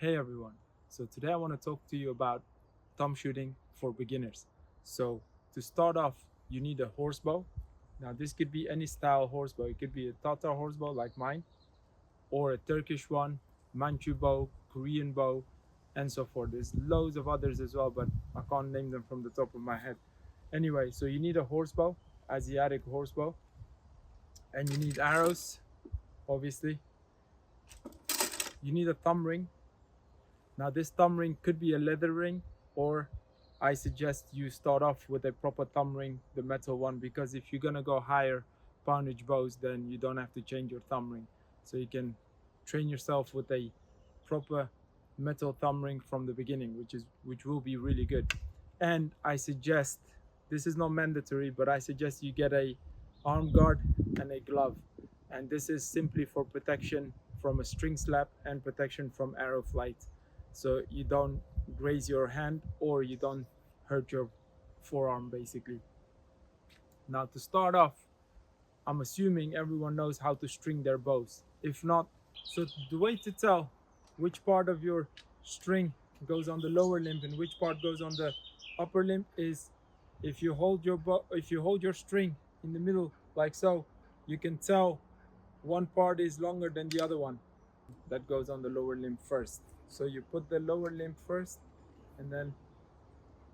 Hey everyone, so today I want to talk to you about thumb shooting for beginners. So to start off, you need a horse bow. Now this could be any style horse bow. It could be a Tatar horse bow like mine, or a Turkish one, Manchu bow, Korean bow, and so forth. There's loads of others as well, but I can't name them from the top of my head. Anyway, so you need a horse bow, Asiatic horse bow, and you need arrows, obviously. You need a thumb ring. Now this thumb ring could be a leather ring, or I suggest you start off with a proper thumb ring, the metal one, because if you're gonna go higher poundage bows, then you don't have to change your thumb ring. So you can train yourself with a proper metal thumb ring from the beginning, which will be really good. And I suggest, this is not mandatory, but I suggest you get a arm guard and a glove. And this is simply for protection from a string slap and protection from arrow flight, so you don't graze your hand or you don't hurt your forearm basically. Now to start off, I'm assuming everyone knows how to string their bows. If not, so the way to tell which part of your string goes on the lower limb and which part goes on the upper limb is if you hold your string in the middle like so, you can tell one part is longer than the other one. That goes on the lower limb first. So you put the lower limb first, and then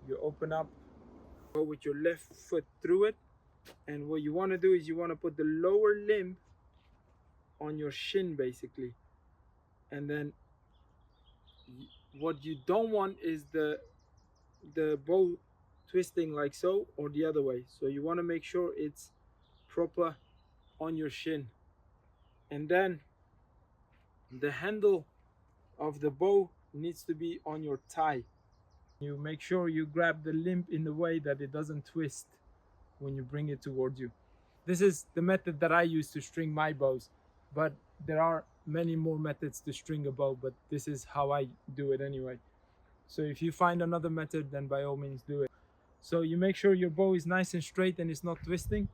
you open up, go with your left foot through it. And what you want to do is you want to put the lower limb on your shin basically. And then what you don't want is the bow twisting like so or the other way. So you want to make sure it's proper on your shin. And then the handle of the bow needs to be on your thigh. You make sure you grab the limb in the way that it doesn't twist when you bring it towards you. This is the method that I use to string my bows, but there are many more methods to string a bow, but this is how I do it anyway. So if you find another method, then by all means do it. So you make sure your bow is nice and straight and it's not twisting,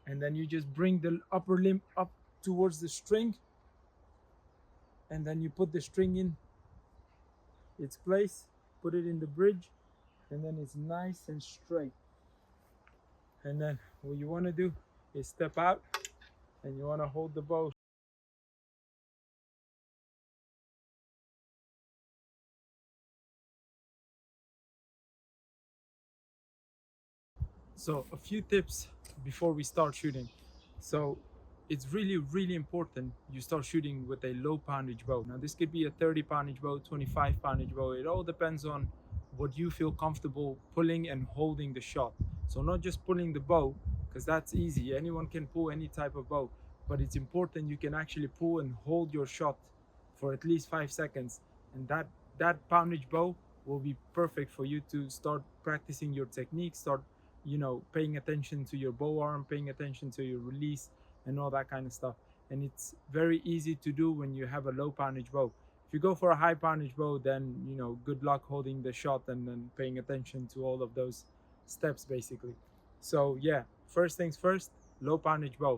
and then you just bring the upper limb up towards the string, and then you put the string in its place, put it in the bridge, and then it's nice and straight. And then what you want to do is step out, and you want to hold the bow. So a few tips before we start shooting. So it's really important you start shooting with a low poundage bow. Now this could be a 30 poundage bow, 25 poundage bow. It all depends on what you feel comfortable pulling and holding the shot. So not just pulling the bow, because that's easy. Anyone can pull any type of bow, but it's important you can actually pull and hold your shot for at least 5 seconds. And that poundage bow will be perfect for you to start practicing your technique, start paying attention to your bow arm, paying attention to your release and all that kind of stuff. And it's very easy to do when you have a low poundage bow. If you go for a high poundage bow, then good luck holding the shot and then paying attention to all of those steps basically. So yeah, first things first, low poundage bow.